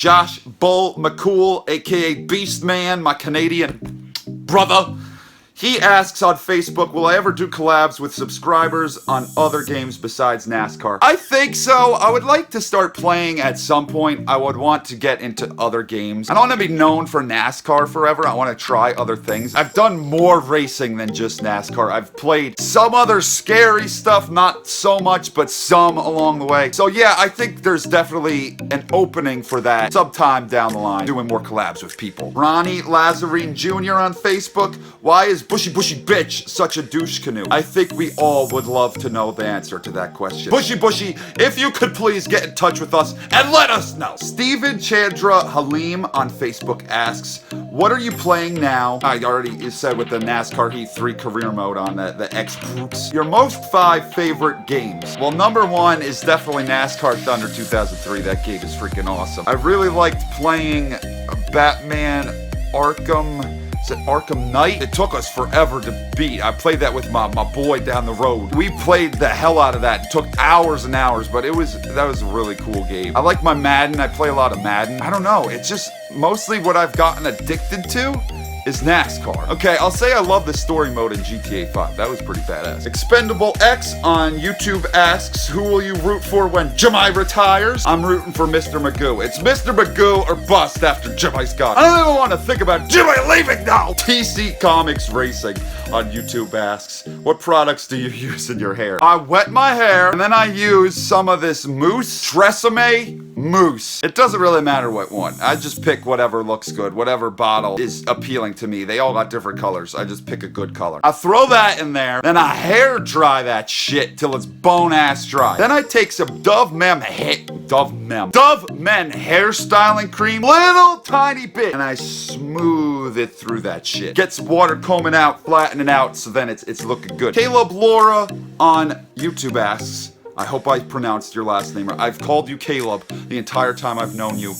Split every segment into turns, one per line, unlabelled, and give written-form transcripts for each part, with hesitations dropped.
Josh Bull McCool, aka Beastman, my Canadian brother. He asks on Facebook, will I ever do collabs with subscribers on other games besides NASCAR? I think so. I would like to start playing at some point. I would want to get into other games. I don't want to be known for NASCAR forever. I want to try other things. I've done more racing than just NASCAR. I've played some other scary stuff, not so much, but some along the way. So yeah, I think there's definitely an opening for that sometime down the line, doing more collabs with people. Ronnie Lazarine Jr. on Facebook, why is Bushy Bitch such a douche canoe? I think we all would love to know the answer to that question. Bushy, if you could please get in touch with us and let us know. Steven Chandra Halim on Facebook asks, what are you playing now? I already said with the NASCAR Heat 3 career mode on the X Mrucz. Your most 5 favorite games? Well, number 1 is definitely NASCAR Thunder 2003. That game is freaking awesome. I really liked playing Batman Arkham. Is it Arkham Knight? It took us forever to beat. I played that with my boy down the road. We played the hell out of that. It took hours and hours, but that was a really cool game. I like my Madden. I play a lot of Madden. I don't know. It's just mostly what I've gotten addicted to is NASCAR. Okay, I'll say I love the story mode in GTA 5. That was pretty badass. Expendable X on YouTube asks, who will you root for when Jimmy retires? I'm rooting for Mr. Magoo. It's Mr. Magoo or bust after Jimmy's gone. I don't even want to think about Jimmy leaving now. TC Comics Racing on YouTube asks, what products do you use in your hair? I wet my hair and then I use some of this mousse, Tresemme mousse. It doesn't really matter what one. I just pick whatever looks good, whatever bottle is appealing to me. They all got different colors. I just pick a good color. I throw that in there, then I hair dry that shit till it's bone ass dry. Then I take some Dove Men hairstyling cream, little tiny bit, and I smooth it through that shit. Get some water combing out, flattening out, so then it's looking good. Caleb Laura on YouTube asks, I hope I pronounced your last name right. I've called you Caleb the entire time I've known you.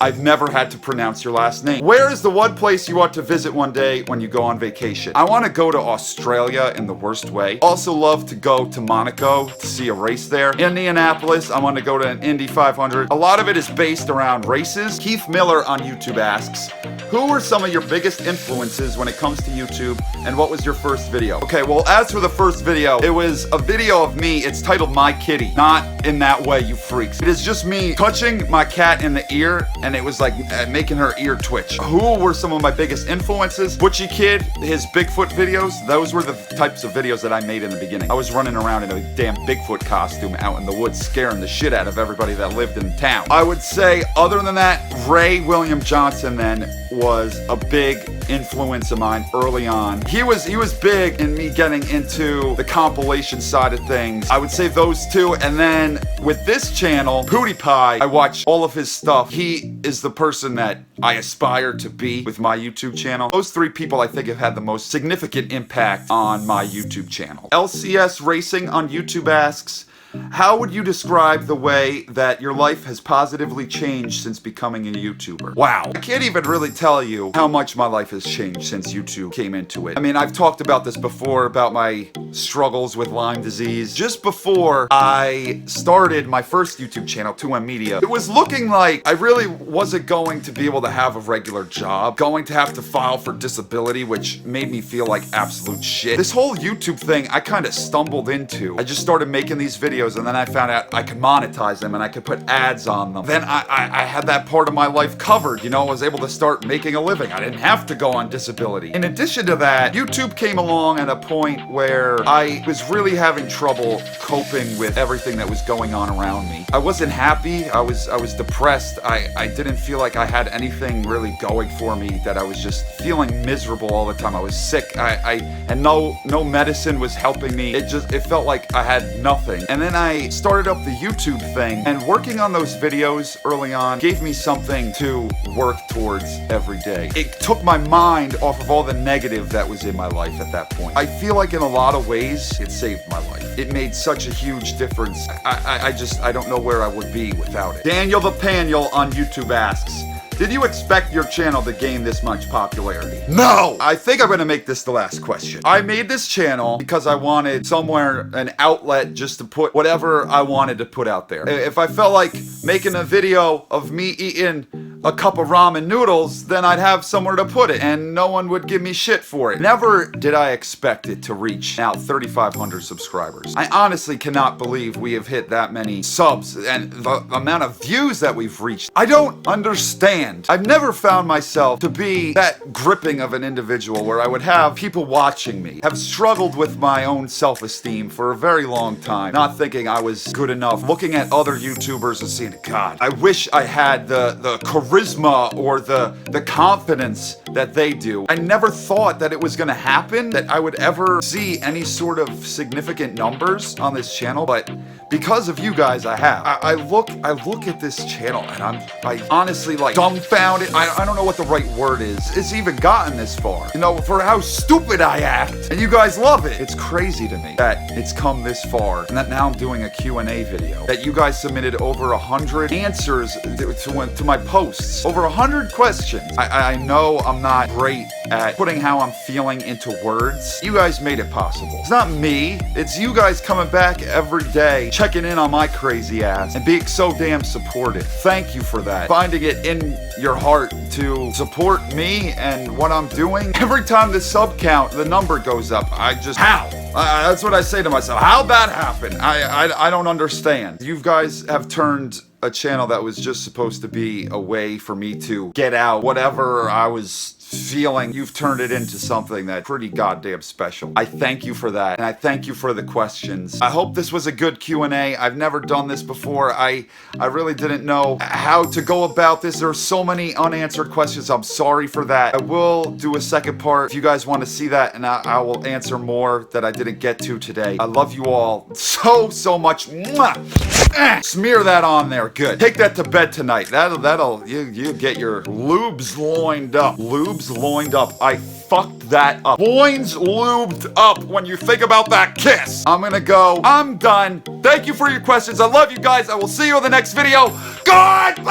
I've never had to pronounce your last name. Where is the one place you want to visit one day when you go on vacation? I want to go to Australia in the worst way. Also love to go to Monaco to see a race there. Indianapolis, I want to go to an Indy 500. A lot of it is based around races. Keith Miller on YouTube asks, who were some of your biggest influences when it comes to YouTube, and what was your first video? Okay, well, as for the first video, it was a video of me. It's titled My Kitty. Not in that way, you freaks. It is just me touching my cat in the ear, and it was like making her ear twitch. Who were some of my biggest influences? Butchie Kid, his Bigfoot videos, those were the types of videos that I made in the beginning. I was running around in a damn Bigfoot costume out in the woods, scaring the shit out of everybody that lived in town. I would say, other than that, Ray William Johnson then was a big influence of mine early on. He was big in me getting into the compilation side of things. I would say those two, and then with this channel, PewDiePie, I watch all of his stuff. He is the person that I aspire to be with my YouTube channel. Those 3 people I think have had the most significant impact on my YouTube channel. LCS Racing on YouTube asks, how would you describe the way that your life has positively changed since becoming a YouTuber? Wow. I can't even really tell you how much my life has changed since YouTube came into it. I mean, I've talked about this before, about my struggles with Lyme disease. Just before I started my first YouTube channel, 2M Media, it was looking like I really wasn't going to be able to have a regular job, going to have to file for disability, which made me feel like absolute shit. This whole YouTube thing, I kind of stumbled into. I just started making these videos, and then I found out I could monetize them and I could put ads on them. Then I had that part of my life covered, you know, I was able to start making a living. I didn't have to go on disability. In addition to that, YouTube came along at a point where I was really having trouble coping with everything that was going on around me. I wasn't happy, I was depressed, I didn't feel like I had anything really going for me, that I was just feeling miserable all the time. I was sick, and no medicine was helping me. It felt like I had nothing. And then I started up the YouTube thing, and working on those videos early on gave me something to work towards every day. It took my mind off of all the negative that was in my life at that point. I feel like in a lot of ways, it saved my life. It made such a huge difference. I don't know where I would be without it. Daniel the Paniel on YouTube asks, did you expect your channel to gain this much popularity? No! I think I'm gonna make this the last question. I made this channel because I wanted somewhere, an outlet, just to put whatever I wanted to put out there. If I felt like making a video of me eating a cup of ramen noodles, then I'd have somewhere to put it, and no one would give me shit for it. Never did I expect it to reach now 3,500 subscribers. I honestly cannot believe we have hit that many subs and the amount of views that we've reached. I don't understand. I've never found myself to be that gripping of an individual where I would have people watching me, have struggled with my own self-esteem for a very long time, not thinking I was good enough, looking at other YouTubers and seeing, God, I wish I had the charisma or the confidence that they do. I never thought that it was gonna happen, that I would ever see any sort of significant numbers on this channel, but because of you guys, I have. I look at this channel and I honestly like dumbfounded. I don't know what the right word is. It's even gotten this far. You know, for how stupid I act, and you guys love it. It's crazy to me that it's come this far, and that now I'm doing a Q&A video. That you guys submitted over 100 answers to my posts. Over 100 questions. I know I'm not great at putting how I'm feeling into words. You guys made it possible. It's not me. It's you guys coming back every day, checking in on my crazy ass, and being so damn supportive. Thank you for that. Finding it in your heart to support me and what I'm doing. Every time the sub count, the number goes up. How? That's what I say to myself. How'd that happen? I don't understand. You guys have turned a channel that was just supposed to be a way for me to get out whatever I was feeling. You've turned it into something that's pretty goddamn special. I thank you for that, and I thank you for the questions. I hope this was a good Q&A. I've never done this before. I really didn't know how to go about this. There are so many unanswered questions. I'm sorry for that. I will do a second part if you guys want to see that, and I will answer more that I didn't get to today. I love you all so much. Mwah! Smear that on there. Good. Take that to bed tonight. You get your lubes loined up. Lubes loined up. I fucked that up. Loins lubed up when you think about that kiss. I'm gonna go. I'm done. Thank you for your questions. I love you guys. I will see you in the next video. Goodbye!